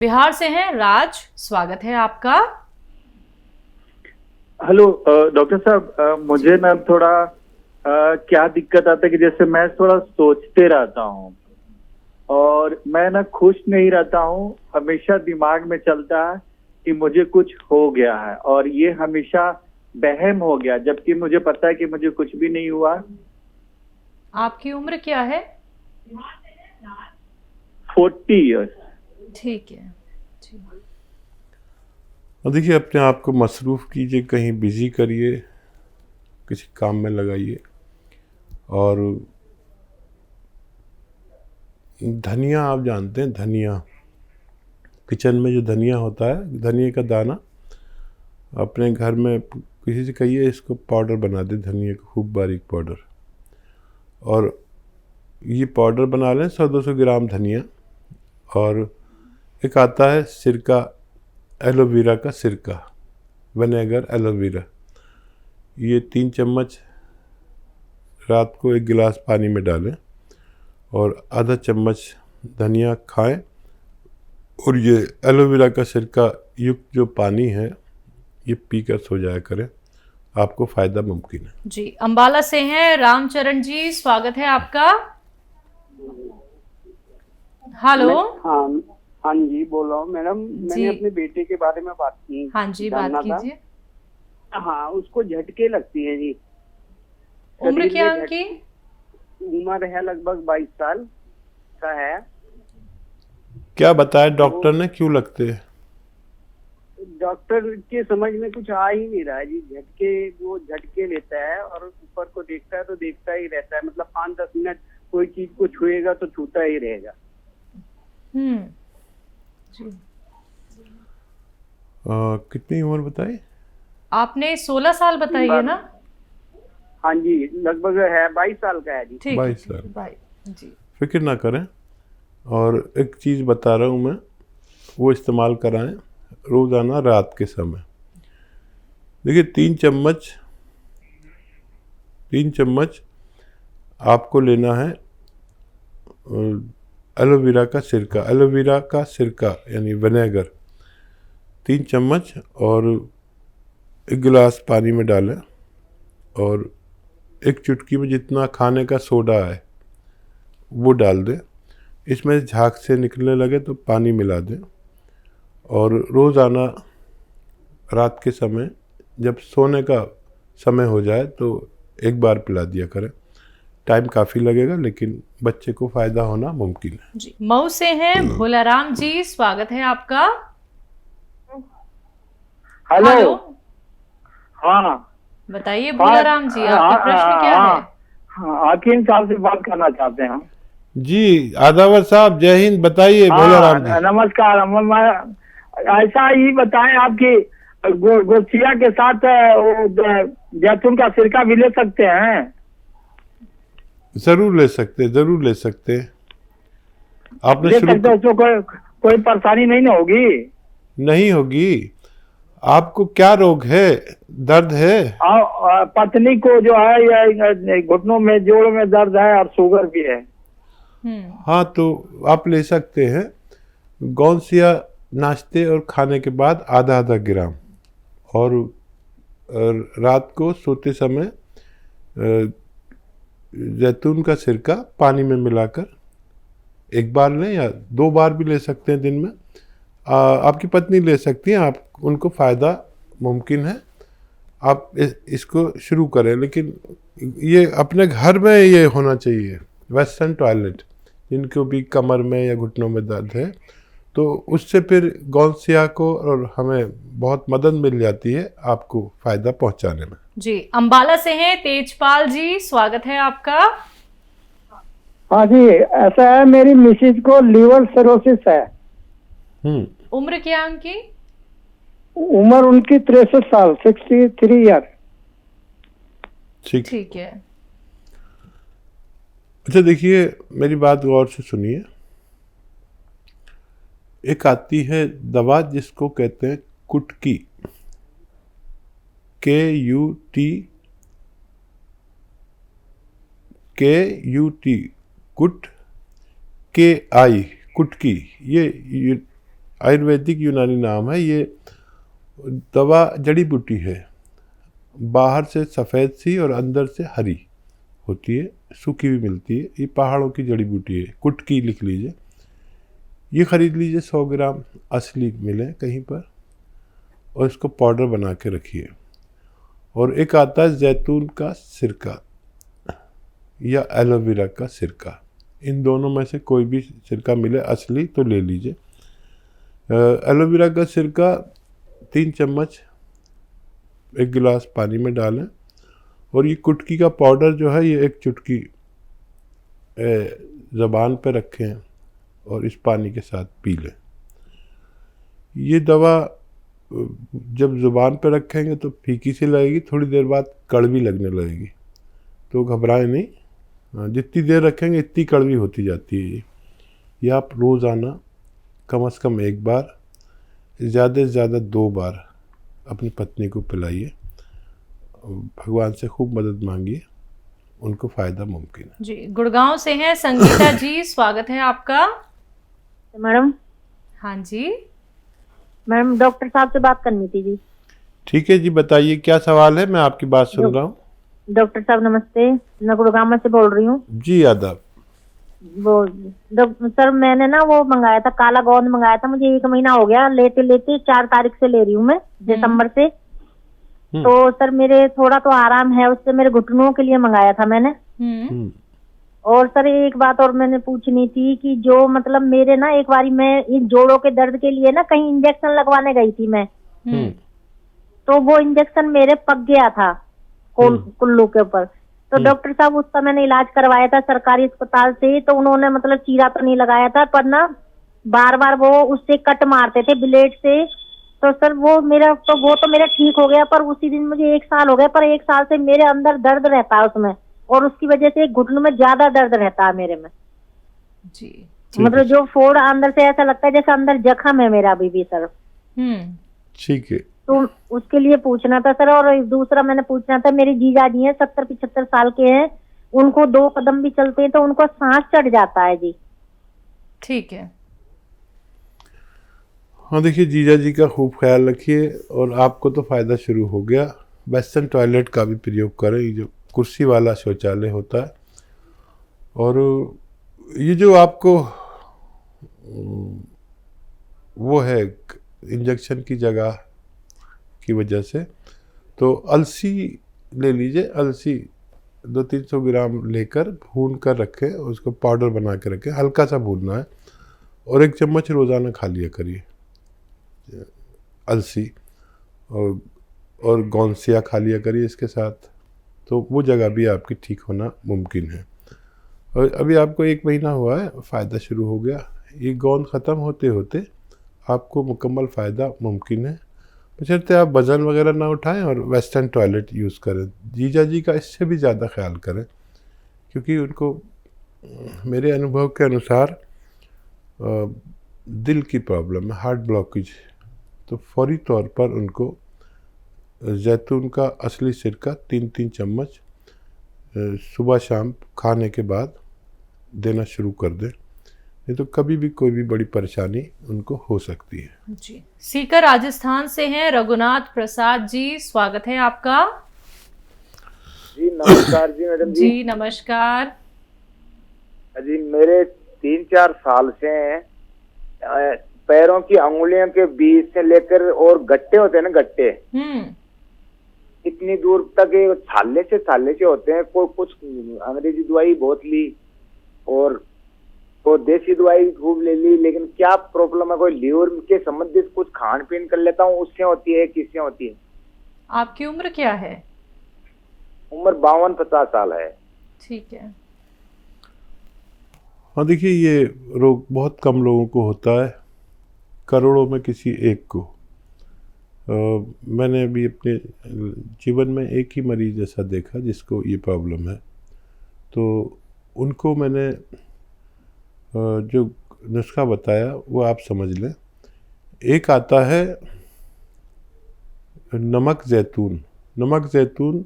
बिहार से हैं राज, स्वागत है आपका। हेलो डॉक्टर साहब, मुझे ना थोड़ा क्या दिक्कत आता है कि जैसे मैं थोड़ा सोचते रहता हूँ और मैं ना खुश नहीं रहता हूँ। हमेशा दिमाग में चलता है कि मुझे कुछ हो गया है और ये हमेशा वहम हो गया, जबकि मुझे पता है कि मुझे कुछ भी नहीं हुआ। आपकी उम्र क्या है? 40 इयर्स। ठीक है जी। और देखिए, अपने आप को मसरूफ़ कीजिए, कहीं बिज़ी करिए, किसी काम में लगाइए। और धनिया, आप जानते हैं धनिया, किचन में जो धनिया होता है, धनिया का दाना, अपने घर में किसी से कहिए इसको पाउडर बना दे, धनिया का खूब बारीक पाउडर। और ये पाउडर बना लें 100-200 ग्राम धनिया। और एक आता है सिरका, एलोवेरा का सिरका, विनेगर एलोवेरा, ये 3 चम्मच रात को 1 गिलास पानी में डालें और आधा चम्मच धनिया खाएं। और ये एलोवेरा का सिरका युक्त जो पानी है ये पीकर सो जाया करें, आपको फ़ायदा मुमकिन है। जी, अंबाला से हैं रामचरण जी, स्वागत है आपका। हेलो। हाँ हाँ जी, बोल रहा हूँ मैडम। मैंने जी। अपने बेटे के बारे में बात की, हाँ जी, बात जानना था। कीजिए। हाँ, उसको झटके लगती है जी। उम्र शरीर क्या में है उनकी? उम्र है लगभग 22 साल का है। क्या बताया डॉक्टर ने, क्यों लगते हैं? डॉक्टर के समझ में कुछ आ ही नहीं रहा है जी। वो झटके लेता है और ऊपर को देखता है तो देखता ही रहता है, मतलब 5-10 मिनट कोई चीज को छुएगा तो छूता ही रहेगा। जी। कितनी उम्र बताई आपने 16 साल बताई है ना? हाँ जी, लगभग है 22 साल का है जी। ठीक 22 साल। 22 जी। फिक्र ना करें। और एक चीज़ बता रहा हूँ मैं, वो इस्तेमाल कराएं रोज़ाना रात के समय। देखिए, 3 चम्मच आपको लेना है एलोवेरा का सिरका यानी विनेगर, 3 चम्मच, और 1 गिलास पानी में डालें और 1 चुटकी में जितना खाने का सोडा है वो डाल दें। इसमें झाग से निकलने लगे तो पानी मिला दें और रोज़ाना रात के समय जब सोने का समय हो जाए तो एक बार पिला दिया करें। टाइम काफ़ी लगेगा लेकिन बच्चे को फ़ायदा होना मुमकिन है। जी, मऊ से हैं भोलाराम जी, स्वागत है आपका। हेलो। हाँ बताइए भोलाराम जी, आपका प्रश्न क्या है? हकीम साहब से बात करना चाहते हैं हम। जी, आदावर साहब, जय हिंद। बताइए भोलाराम जी। नमस्कार। ऐसा ही बताएं, आपकी गोसिया के साथ जैतून का सिरका भी ले सकते हैं? ज़रूर ले सकते, ज़रूर ले सकते। आपने ले शुरू सकते, उसमें कोई परेशानी नहीं ना होगी? नहीं होगी। आपको क्या रोग है, दर्द है? पत्नी को जो है ये घुटनों में, जोड़ में दर्द है और शुगर भी है। हाँ, तो आप ले सकते हैं गौनसिया नाश्ते और खाने के बाद आधा ग्राम, और रात को सोते समय जैतून का सिरका पानी में मिलाकर 1 बार लें या 2 बार भी ले सकते हैं दिन में। आपकी पत्नी ले सकती हैं, आप उनको फ़ायदा मुमकिन है। आप इसको शुरू करें, लेकिन ये अपने घर में ये होना चाहिए। वेस्टर्न टॉयलेट, जिनको भी कमर में या घुटनों में दर्द है, तो उससे फिर गौनसिया को और हमें बहुत मदद मिल जाती है आपको फ़ायदा पहुंचाने में। जी, अंबाला से हैं तेजपाल जी, स्वागत है आपका। हाँ जी, ऐसा है, मेरी मिसेज को लीवर सिरोसिस है। उम्र क्या है उनकी? उम्र उनकी 63 साल, 63 ईयर। ठीक है। अच्छा, देखिए, मेरी बात गौर से सुनिए। एक आती है दवा जिसको कहते हैं कुटकी, KUT, कुट, KI, कुटकी। ये आयुर्वेदिक यूनानी नाम है। ये दवा जड़ी बूटी है, बाहर से सफ़ेद सी और अंदर से हरी होती है, सूखी भी मिलती है। ये पहाड़ों की जड़ी बूटी है, कुटकी लिख लीजिए। ये ख़रीद लीजिए 100 ग्राम, असली मिले कहीं पर, और इसको पाउडर बना के रखिए। और एक आता है जैतून का सिरका या एलोवेरा का सिरका, इन दोनों में से कोई भी सिरका मिले असली तो ले लीजिए। एलोवेरा का सिरका 3 चम्मच 1 गिलास पानी में डालें, और ये कुटकी का पाउडर जो है ये 1 चुटकी ज़बान पे रखें और इस पानी के साथ पी लें। ये दवा जब ज़ुबान पे रखेंगे तो फीकी सी लगेगी, थोड़ी देर बाद कड़वी लगने लगेगी, तो घबराएं नहीं। जितनी देर रखेंगे इतनी कड़वी होती जाती है। ये आप रोज़ाना कम से कम 1 बार, ज़्यादा से ज़्यादा 2 बार अपनी पत्नी को पिलाइए। भगवान से खूब मदद मांगिए, उनको फ़ायदा मुमकिन है। जी, गुड़गांव से हैं संगीता जी, स्वागत है आपका। मैडम। हाँ जी मैडम, डॉक्टर साहब से बात करनी थी जी। ठीक है जी, बताइए क्या सवाल है, मैं आपकी बात सुन रहा हूँ। डॉक्टर साहब नमस्ते, मैं गुड़गांव से बोल रही हूँ। जी आदाब। वो सर मैंने ना वो मंगाया था, काला गोंद मंगाया था, मुझे 1 महीना हो गया लेते लेते। 4 तारीख से ले रही हूँ मैं, दिसंबर से। तो सर मेरे थोड़ा तो आराम है उससे, मेरे घुटनों के लिए मंगाया था मैंने। और सर एक बात और मैंने पूछनी थी कि जो मतलब मेरे ना एक बारी मैं इन जोड़ों के दर्द के लिए ना कहीं इंजेक्शन लगवाने गई थी मैं, तो वो इंजेक्शन मेरे पक गया था कुल्लू के ऊपर। तो डॉक्टर साहब उसका मैंने इलाज करवाया था सरकारी अस्पताल से, तो उन्होंने मतलब चीरा तो नहीं लगाया था, पर ना बार बार वो उससे कट मारते थे ब्लेड से। तो सर वो मेरा ठीक हो गया, पर उसी दिन मुझे 1 साल हो गया, पर 1 साल से मेरे अंदर दर्द रहता है उसमें, और उसकी वजह से घुटनों में ज्यादा दर्द रहता है मेरे में जी। मतलब जो फोड़ अंदर से ऐसा लगता है जैसे अंदर जख्म है मेरा अभी भी सर। ठीक है, तो उसके लिए पूछना था सर। और दूसरा मैंने पूछना था, मेरे जीजा जी हैं 70-75 साल के हैं, उनको 2 कदम भी चलते हैं तो उनको सांस चढ़ जाता है जी। ठीक है। हाँ देखिए, जीजा जी का खूब ख्याल रखिए, और आपको तो फ़ायदा शुरू हो गया। वेस्टर्न टॉयलेट का भी प्रयोग करें, ये जो कुर्सी वाला शौचालय होता है। और ये जो आपको वो है इंजेक्शन की जगह की वजह से, तो अलसी ले लीजिए। अलसी 200-300 ग्राम लेकर भून कर रखें, उसको पाउडर बना के रखें, हल्का सा भूनना है, और 1 चम्मच रोज़ाना खा लिया करिए अलसी। और गौनसिया खा लिया करिए इसके साथ, तो वो जगह भी आपकी ठीक होना मुमकिन है। और अभी आपको 1 महीना हुआ है, फ़ायदा शुरू हो गया। ये गोंद ख़त्म होते होते आपको मुकम्मल फ़ायदा मुमकिन है, बशर्ते आप वज़न वगैरह ना उठाएं और वेस्टर्न टॉयलेट यूज़ करें। जीजा जी का इससे भी ज़्यादा ख्याल करें, क्योंकि उनको मेरे अनुभव के अनुसार दिल की प्रॉब्लम है, हार्ट ब्लॉकेज। तो फौरी तौर पर उनको जैतून का असली सिरका 3-3 चम्मच सुबह शाम खाने के बाद देना शुरू कर दें, नहीं तो कभी भी कोई भी बड़ी परेशानी उनको हो सकती है। जी। सीकर राजस्थान से हैं रघुनाथ प्रसाद जी, स्वागत है आपका। जी नमस्कार जी मैडम जी। जी नमस्कार जी, मेरे 3-4 साल से पैरों की अंगुलियों के बीच से लेकर, और गट्टे होते हैं ना, गट्टे इतनी दूर तक छाले से होते हैं। कोई कुछ अंग्रेजी दवाई बहुत ली और देसी दवाई खूब ले ली, लेकिन क्या प्रॉब्लम है, कोई लीवर के संबंधित कुछ खान पीन कर लेता हूँ, उससे होती है, किससे होती है? आपकी उम्र क्या है? उम्र 52-50 साल है। ठीक है। हाँ देखिए, ये रोग बहुत कम लोगों को होता है, करोड़ों में किसी एक को। मैंने अभी अपने जीवन में एक ही मरीज ऐसा देखा जिसको ये प्रॉब्लम है, तो उनको मैंने जो नुस्खा बताया वो आप समझ लें। एक आता है नमक जैतून। नमक जैतून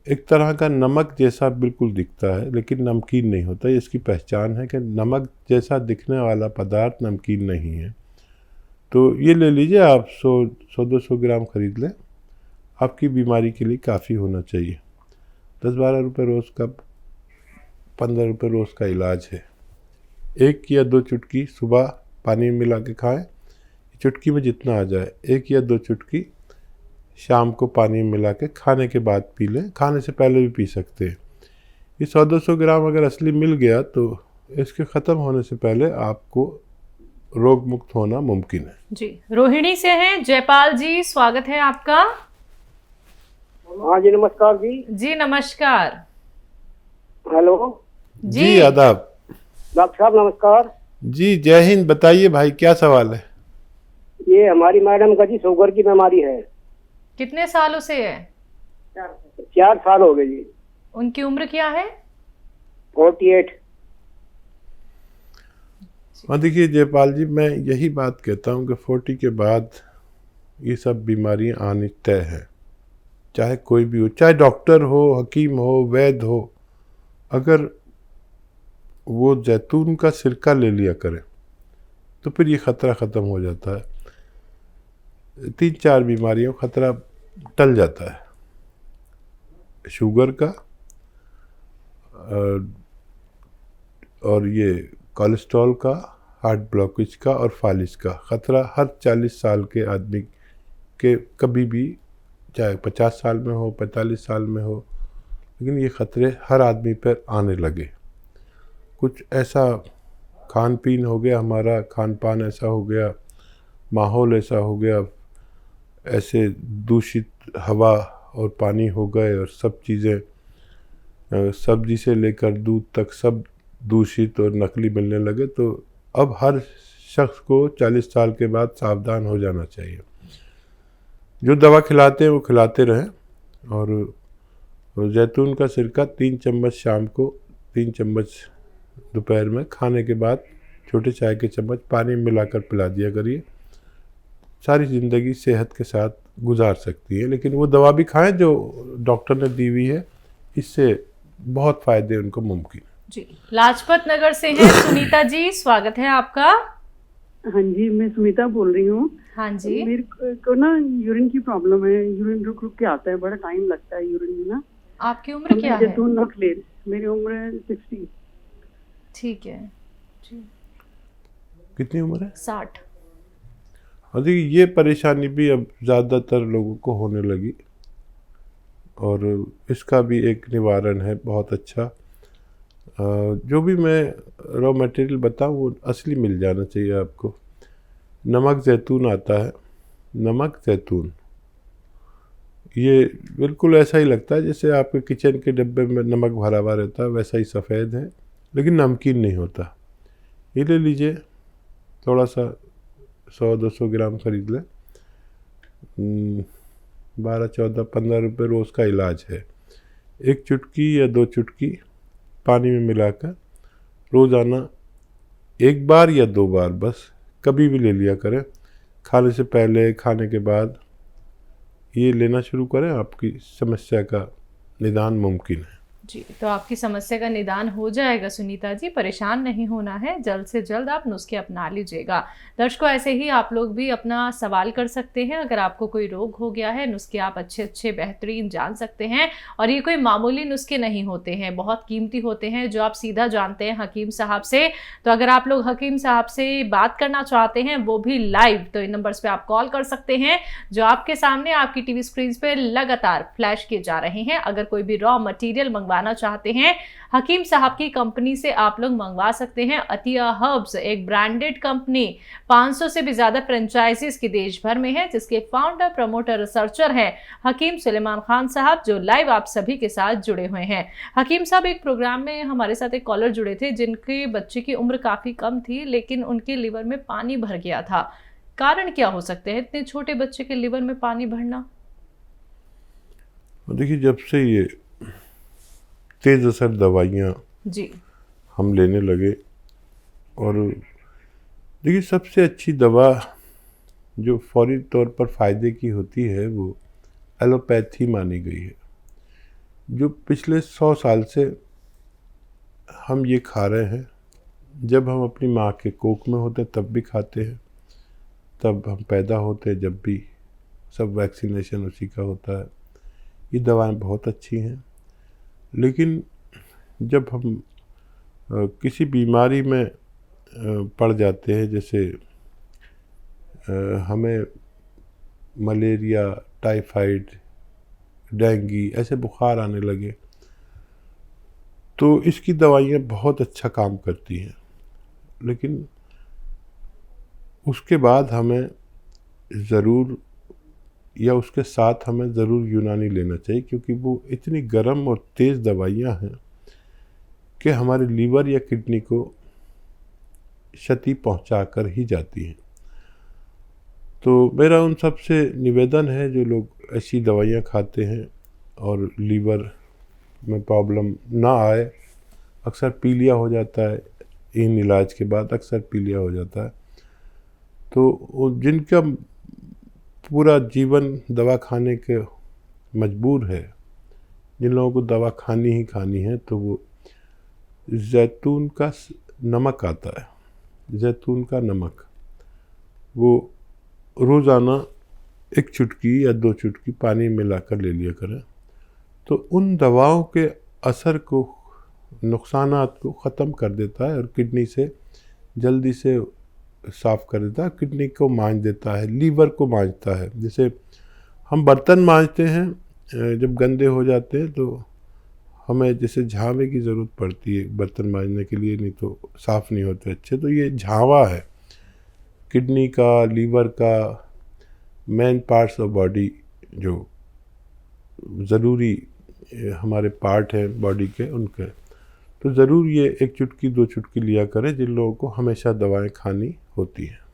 एक तरह का नमक जैसा बिल्कुल दिखता है, लेकिन नमकीन नहीं होता। इसकी पहचान है कि नमक जैसा दिखने वाला पदार्थ नमकीन नहीं है। तो ये ले लीजिए आप, 100-200 ग्राम खरीद लें, आपकी बीमारी के लिए काफ़ी होना चाहिए। 10-12 रुपये रोज़ का, 15 रुपये रोज़ का इलाज है। 1 या 2 चुटकी सुबह पानी में मिला के खाएं, चुटकी में जितना आ जाए। 1 या 2 चुटकी शाम को पानी में मिला के खाने के बाद पी लें, खाने से पहले भी पी सकते हैं। ये 100-200 ग्राम अगर असली मिल गया तो इसके ख़त्म होने से पहले आपको रोग मुक्त होना मुमकिन है। जी, रोहिणी से हैं जयपाल जी, स्वागत है आपका। हाँ जी, नमस्कार जी। जी नमस्कार। हेलो जी आदाब। डॉक्टर साहब नमस्कार। जी जय हिंद। बताइए भाई, क्या सवाल है? ये हमारी मैडम का जी शुगर की बीमारी है। कितने सालों से है? 4 साल हो गए जी। उनकी उम्र क्या है? 48। हाँ देखिए जयपाल जी, मैं यही बात कहता हूँ कि 40 के बाद ये सब बीमारियाँ आनी तय है, चाहे कोई भी हो, चाहे डॉक्टर हो, हकीम हो, वैद्य हो। अगर वो जैतून का सिरका ले लिया करें तो फिर ये ख़तरा ख़त्म हो जाता है। 3-4 बीमारियों का ख़तरा टल जाता है। शुगर का और ये कोलेस्ट्रॉल का, हार्ट ब्लॉकेज का और फालिज का ख़तरा हर 40 साल के आदमी के कभी भी, चाहे 50 साल में हो, 45 साल में हो, लेकिन ये ख़तरे हर आदमी पर आने लगे। कुछ ऐसा खान पीन हो गया, हमारा खान पान ऐसा हो गया, माहौल ऐसा हो गया, ऐसे दूषित हवा और पानी हो गए और सब चीज़ें, सब्जी से लेकर दूध तक सब दूषित और नकली मिलने लगे। तो अब हर शख्स को 40 साल के बाद सावधान हो जाना चाहिए। जो दवा खिलाते हैं वो खिलाते रहें। और जैतून का सिरका 3 चम्मच शाम को, 3 चम्मच दोपहर में, खाने के बाद छोटे चाय के चम्मच पानी में मिलाकर पिला दिया करिए। सारी ज़िंदगी सेहत के साथ गुजार सकती है। लेकिन वो दवा भी खाएं जो डॉक्टर ने दी हुई है, इससे बहुत फ़ायदे उनको मुमकिन है। जी, लाजपत नगर से हैं सुनीता जी, स्वागत है आपका। हाँ जी, मैं सुनीता बोल रही हूँ। हाँ जी। मेरे को ना यूरिन की प्रॉब्लम है, यूरिन रुक रुक के आता है, बड़ा टाइम लगता है यूरिन में ना। आपकी उम्र क्या है? जैतून रख ले। मेरी उम्र है 60। ठीक है जी। कितनी उम्र है? 60। और देखिए ये परेशानी भी अब ज़्यादातर लोगों को होने लगी और इसका भी एक निवारण है बहुत अच्छा। जो भी मैं रॉ मटेरियल बताऊँ वो असली मिल जाना चाहिए आपको। नमक ज़ैतून आता है, नमक ज़ैतून, ये बिल्कुल ऐसा ही लगता है जैसे आपके किचन के डिब्बे में नमक भरा हुआ रहता है, वैसा ही सफ़ेद है, लेकिन नमकीन नहीं होता। ये ले लीजिए, थोड़ा सा 100-200 ग्राम खरीद लें। 12-14-15 रुपये रोज़ का इलाज है। 1 चुटकी या 2 चुटकी पानी में मिलाकर रोज़ाना 1 बार या 2 बार बस कभी भी ले लिया करें। खाने से पहले, खाने के बाद ये लेना शुरू करें, आपकी समस्या का निदान मुमकिन है। जी, तो आपकी समस्या का निदान हो जाएगा सुनीता जी, परेशान नहीं होना है। जल्द से जल्द आप नुस्खे अपना लीजिएगा। दर्शकों, ऐसे ही आप लोग भी अपना सवाल कर सकते हैं। अगर आपको कोई रोग हो गया है, नुस्खे आप अच्छे बेहतरीन जान सकते हैं। और ये कोई मामूली नुस्खे नहीं होते हैं, बहुत कीमती होते हैं, जो आप सीधा जानते हैं हकीम साहब से। तो अगर आप लोग हकीम साहब से बात करना चाहते हैं, वो भी लाइव, तो इन नंबर्स पर आप कॉल कर सकते हैं जो आपके सामने आपकी टीवी स्क्रीन पर लगातार फ्लैश किए जा रहे हैं। अगर कोई भी रॉ मटीरियल मंगवाना चाहते हैं, हकीम साहब की कंपनी से आप लोग मंगवा सकते हैं। अतिया हर्ब्स एक ब्रांडेड कंपनी, 500 से भी ज्यादा फ्रेंचाइजीज की देश भर में है, जिसके फाउंडर, प्रमोटर, रिसर्चर हैं हकीम सुलेमान खान साहब, जो लाइव आप सभी के साथ जुड़े हुए हैं। हकीम साहब एक प्रोग्राम में हमारे साथ एक कॉलर जुड़े थे जिनके बच्चे की उम्र काफी कम थी, लेकिन उनके लिवर में पानी भर गया था। कारण क्या हो सकते हैं इतने छोटे बच्चे के लिवर में पानी भरना? देखिए, जब से ये तेज़ असर दवाइयाँ जी हम लेने लगे, और देखिए सबसे अच्छी दवा जो फौरी तौर पर फ़ायदे की होती है वो एलोपैथी मानी गई है। जो पिछले 100 साल से हम ये खा रहे हैं, जब हम अपनी माँ के कोख में होते तब भी खाते हैं, तब हम पैदा होते हैं, जब भी सब वैक्सीनेशन उसी का होता है। ये दवाएं बहुत अच्छी हैं, लेकिन जब हम किसी बीमारी में पड़ जाते हैं, जैसे हमें मलेरिया, टाइफाइड, डेंगू ऐसे बुखार आने लगे, तो इसकी दवाइयाँ बहुत अच्छा काम करती हैं, लेकिन उसके बाद हमें ज़रूर या उसके साथ हमें ज़रूर यूनानी लेना चाहिए, क्योंकि वो इतनी गर्म और तेज़ दवाइयाँ हैं कि हमारे लीवर या किडनी को क्षति पहुंचा कर ही जाती हैं। तो मेरा उन सब से निवेदन है जो लोग ऐसी दवाइयाँ खाते हैं और लीवर में प्रॉब्लम ना आए, अक्सर पीलिया हो जाता है, इन इलाज के बाद अक्सर पीलिया हो जाता है, तो जिनका पूरा जीवन दवा खाने के मजबूर है, जिन लोगों को दवा खानी ही खानी है, तो वो जैतून का नमक आता है, जैतून का नमक, वो रोज़ाना 1 चुटकी या 2 चुटकी पानी में मिलाकर ले लिया करें, तो उन दवाओं के असर को, नुकसानात को ख़त्म कर देता है और किडनी से जल्दी से साफ़ कर देता है, किडनी को मांझ देता है, लीवर को मांझता है। जैसे हम बर्तन मांजते हैं, जब गंदे हो जाते हैं तो हमें जैसे झावे की ज़रूरत पड़ती है बर्तन मांजने के लिए, नहीं तो साफ़ नहीं होते अच्छे, तो ये झावा है किडनी का, लीवर का, मेन पार्ट्स ऑफ बॉडी जो ज़रूरी हमारे पार्ट हैं बॉडी के, उनके, तो ज़रूर ये 1 चुटकी 2 चुटकी लिया करें जिन लोगों को हमेशा दवाएं खानी होती हैं।